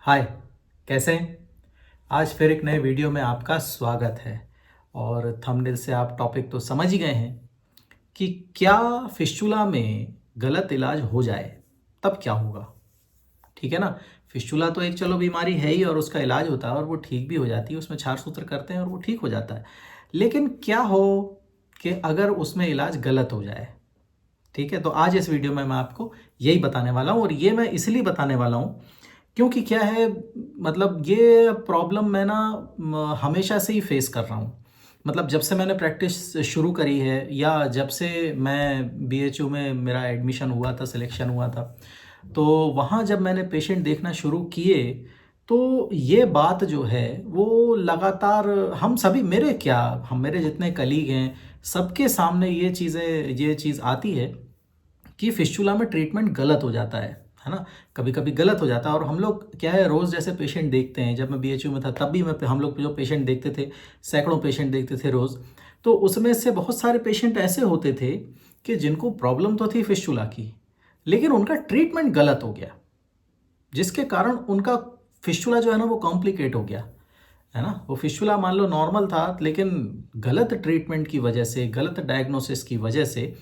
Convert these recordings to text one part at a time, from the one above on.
हाय, कैसे हैं? आज फिर एक नए वीडियो में आपका स्वागत है। और थंबनेल से आप टॉपिक तो समझ ही गए हैं कि क्या फिस्टुला में गलत इलाज हो जाए तब क्या होगा। ठीक है ना। फिस्टुला तो एक चलो बीमारी है ही और उसका इलाज होता है और वो ठीक भी हो जाती है, उसमें क्षार सूत्र करते हैं और वो ठीक हो जाता है। लेकिन क्या हो कि अगर उसमें इलाज गलत हो जाए। ठीक है, तो आज इस वीडियो में मैं आपको यही बताने वाला हूँ और ये मैं इसलिए बताने वाला हूँ क्योंकि क्या है, मतलब ये प्रॉब्लम मैं ना हमेशा से ही फेस कर रहा हूँ। मतलब जब से मैंने प्रैक्टिस शुरू करी है या जब से मैं बीएचयू में मेरा एडमिशन हुआ था, सिलेक्शन हुआ था, तो वहाँ जब मैंने पेशेंट देखना शुरू किए तो ये बात जो है वो लगातार हम सभी, मेरे क्या, हम मेरे जितने कलीग हैं सबके सामने ये चीज़ आती है कि फिस्टुला में ट्रीटमेंट गलत हो जाता है ना। कभी कभी गलत हो जाता है और हम लोग क्या है, रोज़ जैसे पेशेंट देखते हैं। जब मैं बीएचयू में था तब भी मैं हम लोग जो पेशेंट देखते थे, सैकड़ों पेशेंट देखते थे रोज़। तो उसमें से बहुत सारे पेशेंट ऐसे होते थे कि जिनको प्रॉब्लम तो थी फिस्टुला की, लेकिन उनका ट्रीटमेंट गलत हो गया, जिसके कारण उनका फिस्टुला जो है ना वो कॉम्प्लिकेट हो गया, है ना। वो फिस्टुला मान लो नॉर्मल था, लेकिन गलत ट्रीटमेंट की वजह से, गलत डायग्नोसिस की वजह से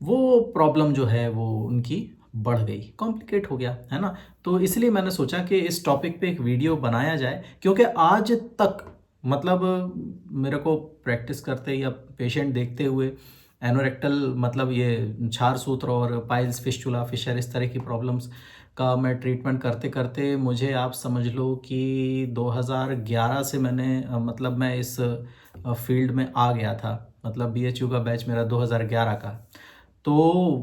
वो प्रॉब्लम जो है वो उनकी बढ़ गई, कॉम्प्लिकेट हो गया, है ना। तो इसलिए मैंने सोचा कि इस टॉपिक पे एक वीडियो बनाया जाए, क्योंकि आज तक मतलब मेरे को प्रैक्टिस करते या पेशेंट देखते हुए एनोरेक्टल, मतलब ये छार सूत्र और पाइल्स, फिस्टुला, फिशर, इस तरह की प्रॉब्लम्स का मैं ट्रीटमेंट करते करते, मुझे आप समझ लो कि 2011 से मैंने मतलब मैं इस फील्ड में आ गया था। मतलब बीएचयू का बैच मेरा 2011 का। तो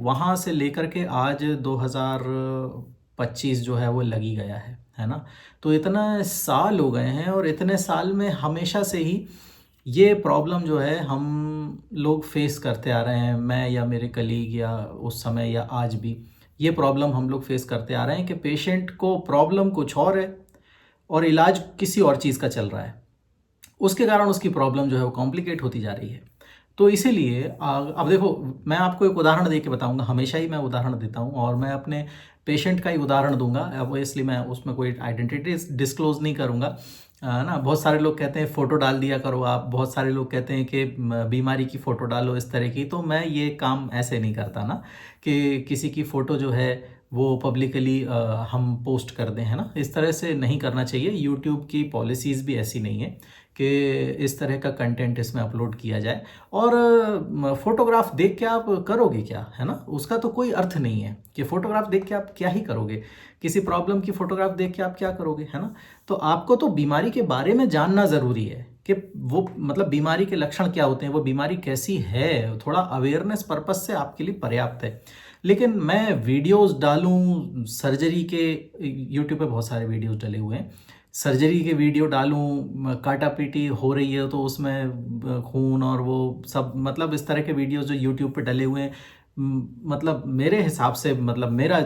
वहाँ से लेकर के आज 2025 जो है वो लगी गया है ना। तो इतना साल हो गए हैं और इतने साल में हमेशा से ही ये प्रॉब्लम जो है हम लोग फेस करते आ रहे हैं। मैं या मेरे कलीग या उस समय या आज भी ये प्रॉब्लम हम लोग फेस करते आ रहे हैं कि पेशेंट को प्रॉब्लम कुछ और है और इलाज किसी और चीज़ का चल रहा है। उसके कारण उसकी प्रॉब्लम जो है वो कॉम्प्लिकेट होती जा रही है। तो इसीलिए अब देखो, मैं आपको एक उदाहरण दे के बताऊंगा, हमेशा ही मैं उदाहरण देता हूँ और मैं अपने पेशेंट का ही उदाहरण दूंगा। अब इसलिए मैं उसमें कोई आइडेंटिटी डिस्क्लोज नहीं करूंगा, ना। बहुत सारे लोग कहते हैं फ़ोटो डाल दिया करो आप, बहुत सारे लोग कहते हैं कि बीमारी की फ़ोटो डालो, इस तरह की। तो मैं ये काम ऐसे नहीं करता ना कि किसी की फ़ोटो जो है वो पब्लिकली हम पोस्ट कर दें, है ना। इस तरह से नहीं करना चाहिए। यूट्यूब की पॉलिसीज़ भी ऐसी नहीं है कि इस तरह का कंटेंट इसमें अपलोड किया जाए। और फोटोग्राफ देख के आप करोगे क्या, है ना। उसका तो कोई अर्थ नहीं है कि फोटोग्राफ देख के आप क्या ही करोगे। किसी प्रॉब्लम की फोटोग्राफ देख के आप क्या करोगे, है ना। तो आपको तो बीमारी के बारे में जानना ज़रूरी है कि वो मतलब बीमारी के लक्षण क्या होते हैं, वो बीमारी कैसी है, थोड़ा अवेयरनेस पर्पस से आपके लिए पर्याप्त है। लेकिन मैं वीडियोस डालूं सर्जरी के, यूट्यूब पे बहुत सारे वीडियोस डले हुए हैं, सर्जरी के वीडियो डालूं, काटा पीटी हो रही है तो उसमें खून और वो सब, मतलब इस तरह के वीडियोस जो यूट्यूब पे डले हुए हैं, मतलब मेरे हिसाब से, मतलब मेरा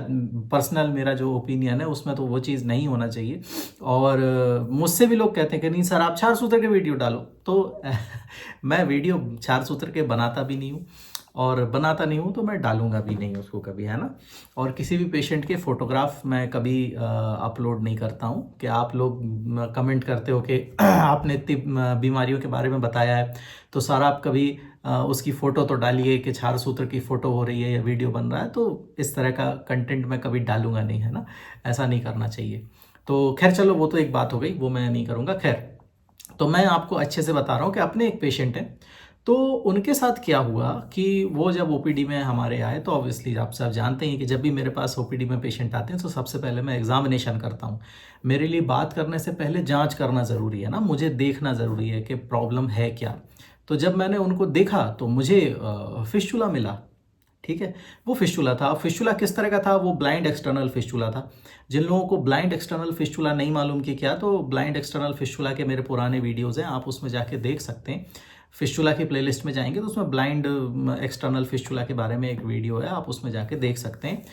पर्सनल, मेरा जो ओपिनियन है उसमें तो वो चीज़ नहीं होना चाहिए। और मुझसे भी लोग कहते हैं कि नहीं सर आप चार सूत्र के वीडियो डालो, तो मैं वीडियो चार सूत्र के बनाता भी नहीं हूँ और बनाता नहीं हूँ तो मैं डालूंगा भी नहीं उसको कभी, है ना। और किसी भी पेशेंट के फोटोग्राफ मैं कभी अपलोड नहीं करता हूँ कि आप लोग कमेंट करते हो कि आपने इतनी बीमारियों के बारे में बताया है तो सर आप कभी उसकी फ़ोटो तो डालिए कि छार सूत्र की फ़ोटो हो रही है या वीडियो बन रहा है। तो इस तरह का कंटेंट मैं कभी डालूंगा नहीं, है ना। ऐसा नहीं करना चाहिए। तो खैर चलो, वो तो एक बात हो गई, वो मैं नहीं करूँगा। खैर, तो मैं आपको अच्छे से बता रहा हूँ कि अपने एक पेशेंट है, तो उनके साथ क्या हुआ कि वो जब ओपीडी में हमारे आए तो ऑब्वियसली आप सब जानते हैं कि जब भी मेरे पास ओपीडी में पेशेंट आते हैं तो सबसे पहले मैं एग्जामिनेशन करता हूँ। मेरे लिए बात करने से पहले जांच करना ज़रूरी है ना, मुझे देखना ज़रूरी है कि प्रॉब्लम है क्या। तो जब मैंने उनको देखा तो मुझे फिस्टुला मिला। ठीक है, वो फिस्टुला था। फिस्टुला किस तरह का था, वो ब्लाइंड एक्सटर्नल फिस्टुला था। जिन लोगों को ब्लाइंड एक्सटर्नल फिस्टुला नहीं मालूम कि क्या, तो ब्लाइंड एक्सटर्नल फिस्टुला के मेरे पुराने वीडियोस हैं, आप उसमें जाके देख सकते हैं। फिस्टुला की प्लेलिस्ट में जाएंगे तो उसमें ब्लाइंड एक्सटर्नल फिस्टुला के बारे में एक वीडियो है, आप उसमें जाके देख सकते हैं।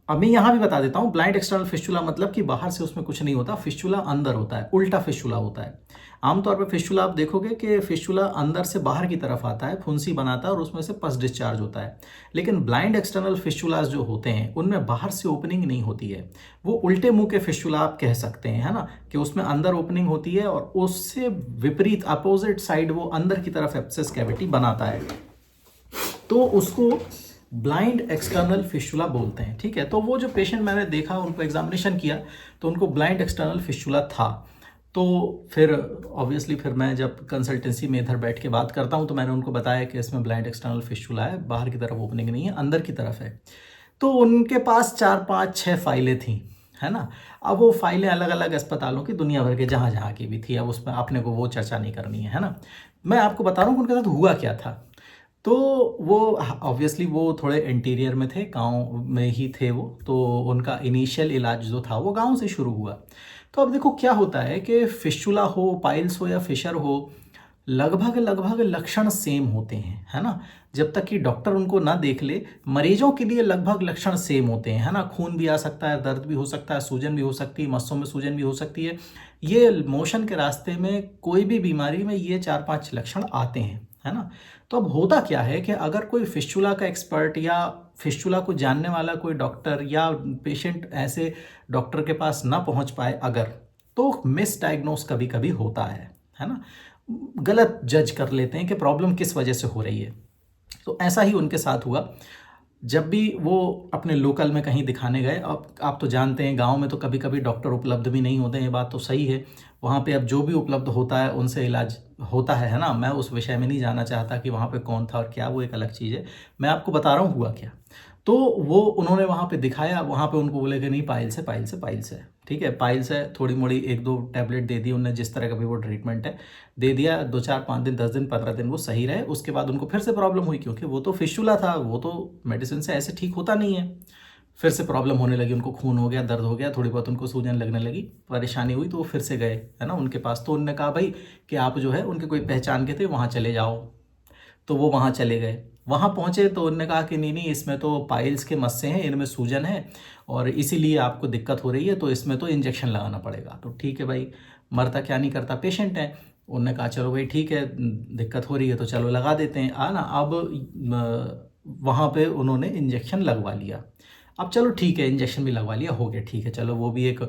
अब मैं यहाँ भी बता देता हूँ, ब्लाइंड एक्सटर्नल फिस्टुला मतलब कि बाहर से उसमें कुछ नहीं होता, फिस्टुला अंदर होता है, उल्टा फिस्टुला होता है। आमतौर पर फिस्टुला आप देखोगे कि फिस्टुला अंदर से बाहर की तरफ आता है, फुंसी बनाता है और उसमें से पस डिस्चार्ज होता है। लेकिन ब्लाइंड एक्सटर्नल फिस्टुलाज जो होते हैं उनमें बाहर से ओपनिंग नहीं होती है, वो उल्टे मुंह के फिस्टुला आप कह सकते हैं, है ना, कि उसमें अंदर ओपनिंग होती है और उससे विपरीत अपोजिट साइड वो अंदर की तरफ एब्सेस कैविटी बनाता है, तो उसको ब्लाइंड एक्सटर्नल फिस्टुला बोलते हैं। ठीक है, तो वो जो पेशेंट मैंने देखा, उनको एग्जामिनेशन किया तो उनको ब्लाइंड एक्सटर्नल फिस्टुला था। तो फिर ऑब्वियसली फिर मैं जब कंसल्टेंसी में इधर बैठ के बात करता हूँ तो मैंने उनको बताया कि इसमें ब्लाइंड एक्सटर्नल फिस्टुला है, बाहर की तरफ ओपनिंग नहीं है, अंदर की तरफ है। तो उनके पास 4 5 6 फाइलें थी, है ना। अब वो फाइलें अलग अलग अस्पतालों की, दुनिया भर के जहाँ जहाँ की भी थी, अब उसमें अपने को वो चर्चा नहीं करनी है ना। मैं आपको बता रहा हूँ कि उनके साथ हुआ क्या था। तो वो ऑब्वियसली वो थोड़े इंटीरियर में थे, गांव में ही थे वो, तो उनका इनिशियल इलाज जो था वो गांव से शुरू हुआ। तो अब देखो क्या होता है कि फिस्टुला हो, पाइल्स हो या फिशर हो, लगभग लगभग लक्षण सेम होते हैं, है ना। जब तक कि डॉक्टर उनको ना देख ले, मरीजों के लिए लगभग लक्षण सेम होते हैं, है ना। खून भी आ सकता है, दर्द भी हो सकता है, सूजन भी हो सकती है, मस्सों में सूजन भी हो सकती है। ये मोशन के रास्ते में कोई भी बीमारी में ये 4 5 लक्षण आते हैं, है ना। तो अब होता क्या है कि अगर कोई फिस्टुला का एक्सपर्ट या फिस्टुला को जानने वाला कोई डॉक्टर या पेशेंट ऐसे डॉक्टर के पास ना पहुंच पाए अगर, तो मिस डायग्नोस कभी कभी होता है ना। गलत जज कर लेते हैं कि प्रॉब्लम किस वजह से हो रही है। तो ऐसा ही उनके साथ हुआ। जब भी वो अपने लोकल में कहीं दिखाने गए, अब आप तो जानते हैं गांव में तो कभी कभी डॉक्टर उपलब्ध भी नहीं होते हैं, ये बात तो सही है। वहाँ पे अब जो भी उपलब्ध होता है उनसे इलाज होता है ना। मैं उस विषय में नहीं जाना चाहता कि वहाँ पे कौन था और क्या, वो एक अलग चीज़ है। मैं आपको बता रहा हूँ हुआ क्या। तो वो उन्होंने वहाँ पे दिखाया, वहाँ पे उनको बोले कि नहीं, पाइल्स है, पाइल्स है, पाइल्स है। ठीक है, पाइल्स है, थोड़ी मोड़ी 1 2 टैबलेट दे दी उन्होंने, जिस तरह का भी वो ट्रीटमेंट है दे दिया। 2 4 5 दिन, 10 दिन, 15 दिन वो सही रहे। उसके बाद उनको फिर से प्रॉब्लम हुई, क्योंकि वो तो फिस्टुला था, वो तो मेडिसिन से ऐसे ठीक होता नहीं है। फिर से प्रॉब्लम होने लगी, उनको खून हो गया, दर्द हो गया, थोड़ी बहुत उनको सूजन लगने लगी, परेशानी हुई, तो वो फिर से गए, है ना, उनके पास। तो उन्होंने कहा भाई कि आप जो है, उनके कोई पहचान के थे, वहाँ चले जाओ। तो वो वहाँ चले गए। वहाँ पहुँचे तो उन्होंने कहा कि नहीं नहीं, इसमें तो पाइल्स के मस्से हैं, इनमें सूजन है और इसीलिए आपको दिक्कत हो रही है, तो इसमें तो इंजेक्शन लगाना पड़ेगा। तो ठीक है भाई, मरता क्या नहीं करता, पेशेंट है। उन्होंने कहा चलो भाई ठीक है, दिक्कत हो रही है तो चलो लगा देते हैं, ना। अब वहाँ पे उन्होंने इंजेक्शन लगवा लिया। अब चलो ठीक है, इंजेक्शन भी लगवा लिया, हो गया, ठीक है, चलो वो भी एक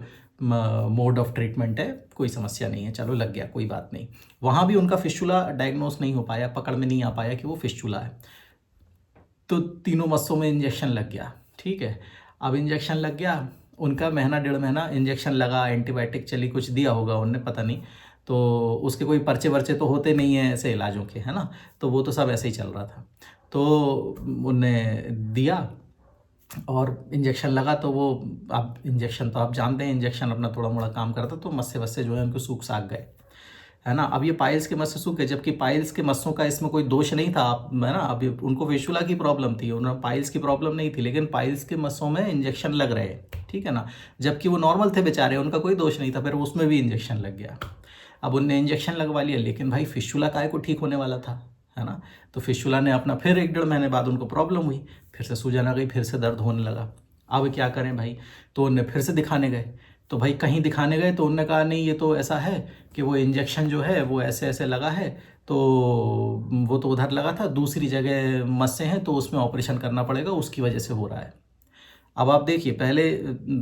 मोड ऑफ ट्रीटमेंट है, कोई समस्या नहीं है, चलो लग गया, कोई बात नहीं। वहाँ भी उनका फिस्टुला डायग्नोस नहीं हो पाया, पकड़ में नहीं आ पाया कि वो फिस्टुला है। तो तीनों मस्सों में इंजेक्शन लग गया। ठीक है, अब इंजेक्शन लग गया, उनका महीना 1.5 महीना इंजेक्शन लगा, एंटीबायोटिक चली, कुछ दिया होगा उनने, पता नहीं। तो उसके कोई पर्चे वर्चे तो होते नहीं हैं ऐसे इलाजों के, है ना। तो वो तो सब ऐसे ही चल रहा था। तो उनने दिया और इंजेक्शन लगा, तो वो, अब इंजेक्शन तो आप जानते हैं, इंजेक्शन अपना थोड़ा मोड़ा काम करता, तो मस्से वस्से जो है उनको सूख साख गए, है ना। अब ये पाइल्स के मस्से सूखे, जबकि पाइल्स के मस्सों का इसमें कोई दोष नहीं था, आप, है ना। अब उनको फिस्टुला की प्रॉब्लम थी, उन्हें पाइल्स की प्रॉब्लम नहीं थी, लेकिन पाइल्स के मस्सों में इंजेक्शन लग रहे हैं, ठीक है ना। जबकि वो नॉर्मल थे बेचारे, उनका कोई दोष नहीं था, फिर उसमें भी इंजेक्शन लग गया। अब उनने इंजेक्शन लगवा लिया, लेकिन भाई फिस्टुला काय को ठीक होने वाला था, है ना। तो फिस्टुला ने अपना, फिर 1 1.5 महीने बाद उनको प्रॉब्लम हुई, फिर से सूजन आ गई, फिर से दर्द होने लगा। अब क्या करें भाई, तो उन्हें फिर से दिखाने गए। तो भाई कहीं दिखाने गए तो उन्होंने कहा नहीं, ये तो ऐसा है कि वो इंजेक्शन जो है वो ऐसे ऐसे लगा है, तो वो तो उधर लगा था, दूसरी जगह मस्से हैं, तो उसमें ऑपरेशन करना पड़ेगा, उसकी वजह से हो रहा है। अब आप देखिए, पहले,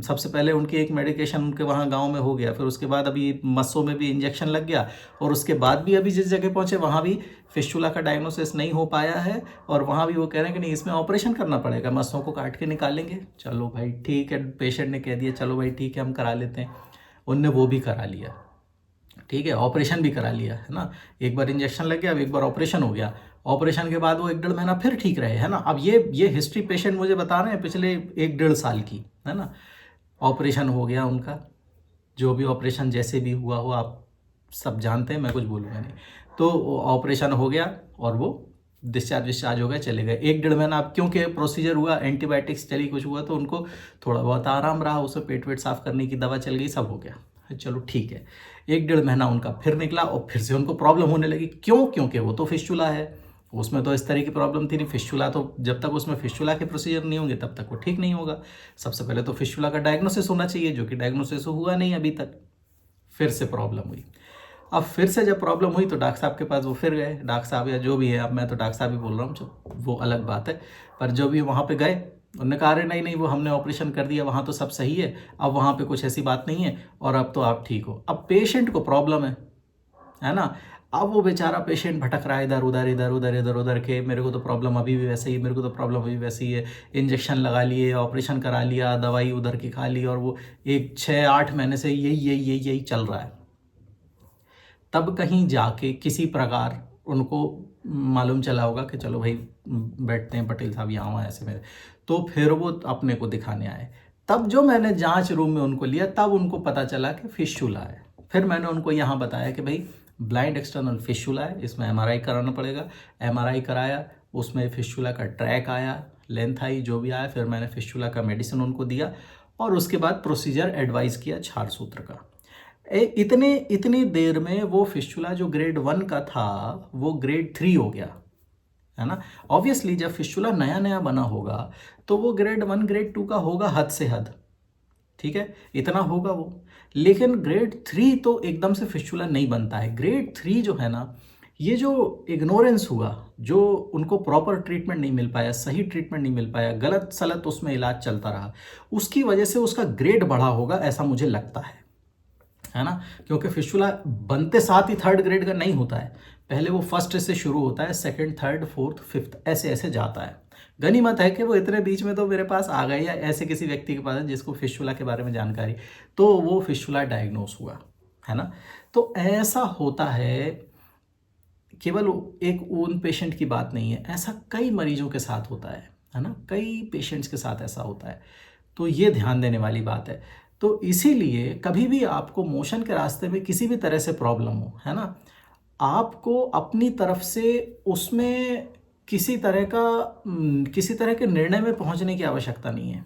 सबसे पहले उनकी एक मेडिकेशन उनके वहाँ गांव में हो गया, फिर उसके बाद अभी मस्सों में भी इंजेक्शन लग गया, और उसके बाद भी अभी जिस जगह पहुँचे वहाँ भी फिस्टुला का डायग्नोसिस नहीं हो पाया है, और वहाँ भी वो कह रहे हैं कि नहीं, इसमें ऑपरेशन करना पड़ेगा, मस्सों को काट के निकालेंगे। चलो भाई ठीक है, पेशेंट ने कह दिया चलो भाई ठीक है, हम करा लेते हैं। उनने वो भी करा लिया, ठीक है, ऑपरेशन भी करा लिया, है ना। एक बार इंजेक्शन लग गया, अब एक बार ऑपरेशन हो गया। ऑपरेशन के बाद वो 1 1.5 महीना फिर ठीक रहे, है ना। अब ये हिस्ट्री पेशेंट मुझे बता रहे हैं पिछले 1 1.5 साल की, है ना। ऑपरेशन हो गया उनका, जो भी ऑपरेशन जैसे भी हुआ हो, आप सब जानते हैं, मैं कुछ बोलूँगा नहीं। तो ऑपरेशन हो गया और वो डिस्चार्ज विस्चार्ज हो गए, चले गए। 1 1.5 महीना, अब क्योंकि प्रोसीजर हुआ, एंटीबायोटिक्स चली, कुछ हुआ, तो उनको थोड़ा बहुत आराम रहा, उसे पेट वेट साफ करने की दवा चल गई, सब हो गया, चलो ठीक है। 1 1.5 महीना उनका फिर निकला और फिर से उनको प्रॉब्लम होने लगी। क्यों? क्योंकि वो तो फिस्टुला है, उसमें तो इस तरह की प्रॉब्लम थी नहीं। फिस्टुला तो जब तक उसमें फिस्टुला के प्रोसीजर नहीं होंगे तब तक वो ठीक नहीं होगा। सबसे पहले तो फिस्टुला का डायग्नोसिस होना चाहिए, जो कि डायग्नोसिस हुआ नहीं अभी तक। फिर से प्रॉब्लम हुई। अब फिर से जब प्रॉब्लम हुई तो डॉक्टर साहब के पास वो फिर गए, डॉक्टर साहब या जो भी है, अब मैं तो डॉक्टर साहब ही बोल रहा हूँ, वो अलग बात है। पर जो भी वहाँ पे गए उन्होंने कहा अरे नहीं नहीं वो हमने ऑपरेशन कर दिया, वहाँ तो सब सही है, अब वहाँ पे कुछ ऐसी बात नहीं है और अब तो आप ठीक हो। अब पेशेंट को प्रॉब्लम है ना। अब वो बेचारा पेशेंट भटक रहा है इधर उधर इधर उधर इधर उधर के, मेरे को तो प्रॉब्लम अभी भी वैसे ही, मेरे को तो प्रॉब्लम अभी वैसी है, इंजेक्शन लगा लिए, ऑपरेशन करा लिया, दवाई उधर की खा ली, और वो 1 6 8 महीने से यही यही यही यही चल रहा है। तब कहीं जाके किसी प्रकार उनको मालूम चला होगा कि चलो भाई बैठते हैं पटेल साहब यहाँ वहाँ ऐसे में, तो फिर वो अपने को दिखाने आए। तब जो मैंने जांच रूम में उनको लिया तब उनको पता चला कि फिस्टुला है। फिर मैंने उनको यहाँ बताया कि भाई ब्लाइंड एक्सटर्नल फिस्टुला है, इसमें एमआरआई कराना पड़ेगा। एमआरआई कराया, उसमें फिस्टुला का ट्रैक आया, लेंथ आई, जो भी आया। फिर मैंने फिस्टुला का मेडिसिन उनको दिया और उसके बाद प्रोसीजर एडवाइस किया क्षार सूत्र का। इतनी देर में वो फिस्टुला जो ग्रेड 1 का था वो ग्रेड 3 हो गया, है ना। ऑब्वियसली जब फिस्टुला नया नया बना होगा तो वो ग्रेड 1 ग्रेड 2 का होगा, हद से हद, ठीक है, इतना होगा वो। लेकिन ग्रेड 3 तो एकदम से फिस्टुला नहीं बनता है। ग्रेड 3 जो है ना, ये जो इग्नोरेंस हुआ, जो उनको प्रॉपर ट्रीटमेंट नहीं मिल पाया, सही ट्रीटमेंट नहीं मिल पाया, गलत सलत उसमें इलाज चलता रहा, उसकी वजह से उसका ग्रेड बढ़ा होगा, ऐसा मुझे लगता है ना। क्योंकि फिस्टुला बनते साथ ही 3rd ग्रेड का नहीं होता है, पहले वो फर्स्ट से शुरू होता है, 2nd 3rd 4th 5th ऐसे ऐसे जाता है। गनीमत है कि वो इतने बीच में तो मेरे पास आ गए, या ऐसे किसी व्यक्ति के पास है जिसको फिस्टुला के बारे में जानकारी, तो वो फिस्टुला डायग्नोस हुआ, है ना। तो ऐसा होता है, केवल एक उन पेशेंट की बात नहीं है, ऐसा कई मरीजों के साथ होता है ना, कई पेशेंट्स के साथ ऐसा होता है। तो ये ध्यान देने वाली बात है। तो इसीलिए कभी भी आपको मोशन के रास्ते में किसी भी तरह से प्रॉब्लम हो, है ना, आपको अपनी तरफ से उसमें किसी तरह के निर्णय में पहुंचने की आवश्यकता नहीं है।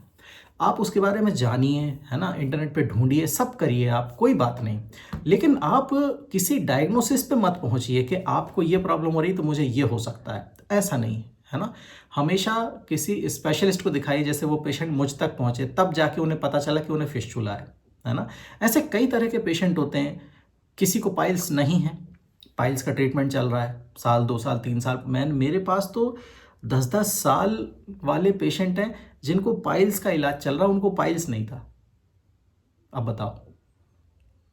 आप उसके बारे में जानिए, है ना, इंटरनेट पे ढूंढिए, सब करिए आप, कोई बात नहीं। लेकिन आप किसी डायग्नोसिस पे मत पहुंचिए कि आपको ये प्रॉब्लम हो रही तो मुझे ये हो सकता है, ऐसा नहीं, है ना। हमेशा किसी स्पेशलिस्ट को दिखाइए, जैसे वो पेशेंट मुझ तक पहुंचे तब जाके उन्हें पता चला कि उन्हें फिस्टुला है ना। ऐसे कई तरह के पेशेंट होते हैं, किसी को पाइल्स नहीं है, पाइल्स का ट्रीटमेंट चल रहा है, साल 2 साल 3 साल, मेरे पास तो 10 साल वाले पेशेंट हैं जिनको पाइल्स का इलाज चल रहा, उनको पाइल्स नहीं था। अब बताओ,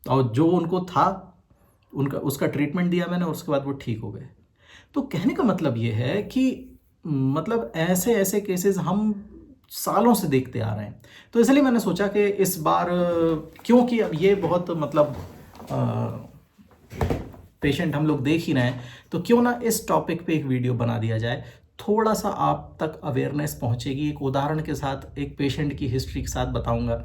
और जो उनको था उसका ट्रीटमेंट दिया मैंने, उसके बाद वो ठीक हो गए। तो कहने का मतलब ये है कि मतलब ऐसे ऐसे केसेस हम सालों से देखते आ रहे हैं। तो इसलिए मैंने सोचा कि इस बार, क्योंकि अब ये बहुत मतलब पेशेंट हम लोग देख ही रहे हैं, तो क्यों ना इस टॉपिक पे एक वीडियो बना दिया जाए। थोड़ा सा आप तक अवेयरनेस पहुंचेगी, एक उदाहरण के साथ, एक पेशेंट की हिस्ट्री के साथ बताऊंगा,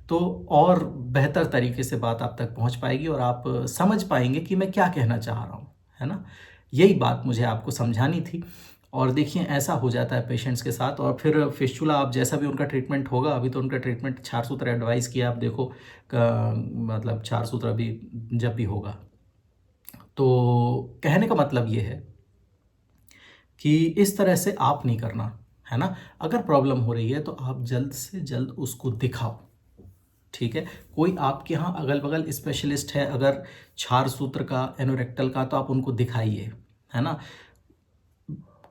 तो और बेहतर तरीके से बात आप तक पहुंच पाएगी और आप समझ पाएंगे कि मैं क्या कहना चाह रहा हूं, है ना। यही बात मुझे आपको समझानी थी। और देखिए ऐसा हो जाता है पेशेंट्स के साथ, और फिर फिस्टुला आप जैसा भी उनका ट्रीटमेंट होगा, अभी तो उनका ट्रीटमेंट क्षार सूत्र एडवाइस किया, आप देखो मतलब क्षार सूत्र अभी जब भी होगा। तो कहने का मतलब ये है कि इस तरह से आप नहीं करना, है ना। अगर प्रॉब्लम हो रही है तो आप जल्द से जल्द उसको दिखाओ, ठीक है। कोई आपके यहाँ अगल बगल स्पेशलिस्ट है अगर क्षार सूत्र का, एनोरेक्टल का, तो आप उनको दिखाइए, है ना।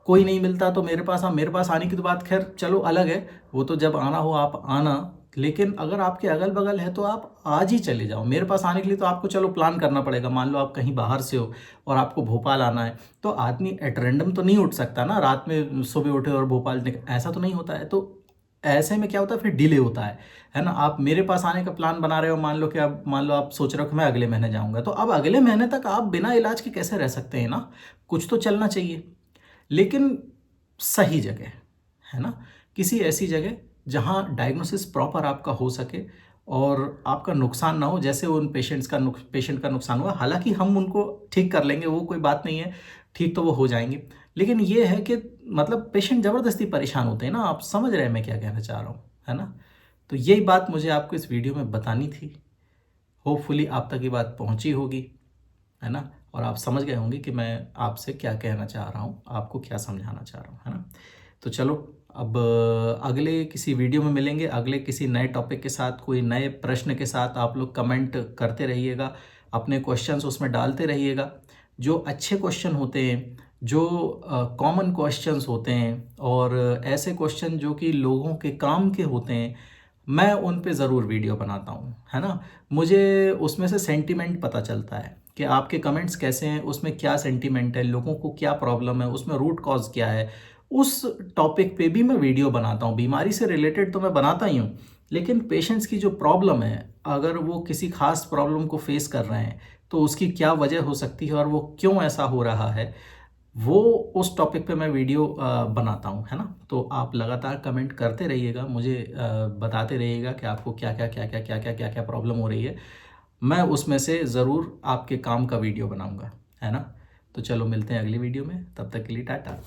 कोई नहीं मिलता तो मेरे पास आने की तो बात खैर चलो अलग है, वो तो जब आना हो आप आना। लेकिन अगर आपके अगल बगल है तो आप आज ही चले जाओ। मेरे पास आने के लिए तो आपको चलो प्लान करना पड़ेगा। मान लो आप कहीं बाहर से हो और आपको भोपाल आना है, तो आदमी एट रैंडम तो नहीं उठ सकता ना, रात में सुबह उठे और भोपाल ऐसा तो नहीं होता है। तो ऐसे में क्या होता है, फिर डिले होता है ना। आप मेरे पास आने का प्लान बना रहे हो, मान लो आप सोच रहे हो कि मैं अगले महीने जाऊंगा, तो अब अगले महीने तक आप बिना इलाज के कैसे रह सकते हैं ना, कुछ तो चलना चाहिए। लेकिन सही जगह, है ना, किसी ऐसी जगह जहां डायग्नोसिस प्रॉपर आपका हो सके और आपका नुकसान ना हो, जैसे उन पेशेंट का नुकसान हुआ। हालांकि हम उनको ठीक कर लेंगे, वो कोई बात नहीं है, ठीक तो वो हो जाएंगे। लेकिन ये है कि मतलब पेशेंट ज़बरदस्ती परेशान होते हैं ना, आप समझ रहे हैं मैं क्या कहना चाह रहा हूँ, है ना। तो यही बात मुझे आपको इस वीडियो में बतानी थी। होपफुली आप तक ये बात पहुँची होगी, है ना। और आप समझ गए होंगे कि मैं आपसे क्या कहना चाह रहा हूँ, आपको क्या समझाना चाह रहा हूँ, है ना। तो चलो अब अगले किसी वीडियो में मिलेंगे, अगले किसी नए टॉपिक के साथ, कोई नए प्रश्न के साथ। आप लोग कमेंट करते रहिएगा, अपने क्वेश्चंस उसमें डालते रहिएगा। जो अच्छे क्वेश्चन होते हैं, जो कॉमन क्वेश्चंस होते हैं और ऐसे क्वेश्चन जो कि लोगों के काम के होते हैं, मैं उन पे ज़रूर वीडियो बनाता हूँ, है ना। मुझे उसमें से सेंटिमेंट पता चलता है कि आपके कमेंट्स कैसे हैं, उसमें क्या सेंटिमेंट है, लोगों को क्या प्रॉब्लम है, उसमें रूट कॉज क्या है। उस टॉपिक पे भी मैं वीडियो बनाता हूँ। बीमारी से रिलेटेड तो मैं बनाता ही हूँ, लेकिन पेशेंट्स की जो प्रॉब्लम है, अगर वो किसी खास प्रॉब्लम को फेस कर रहे हैं तो उसकी क्या वजह हो सकती है और वो क्यों ऐसा हो रहा है, वो उस टॉपिक पे मैं वीडियो बनाता हूँ, है ना। तो आप लगातार कमेंट करते रहिएगा, मुझे बताते रहिएगा कि आपको क्या क्या प्रॉब्लम हो रही है। मैं उसमें से ज़रूर आपके काम का वीडियो बनाऊंगा, है ना। तो चलो मिलते हैं अगली वीडियो में, तब तक के लिए टाटा।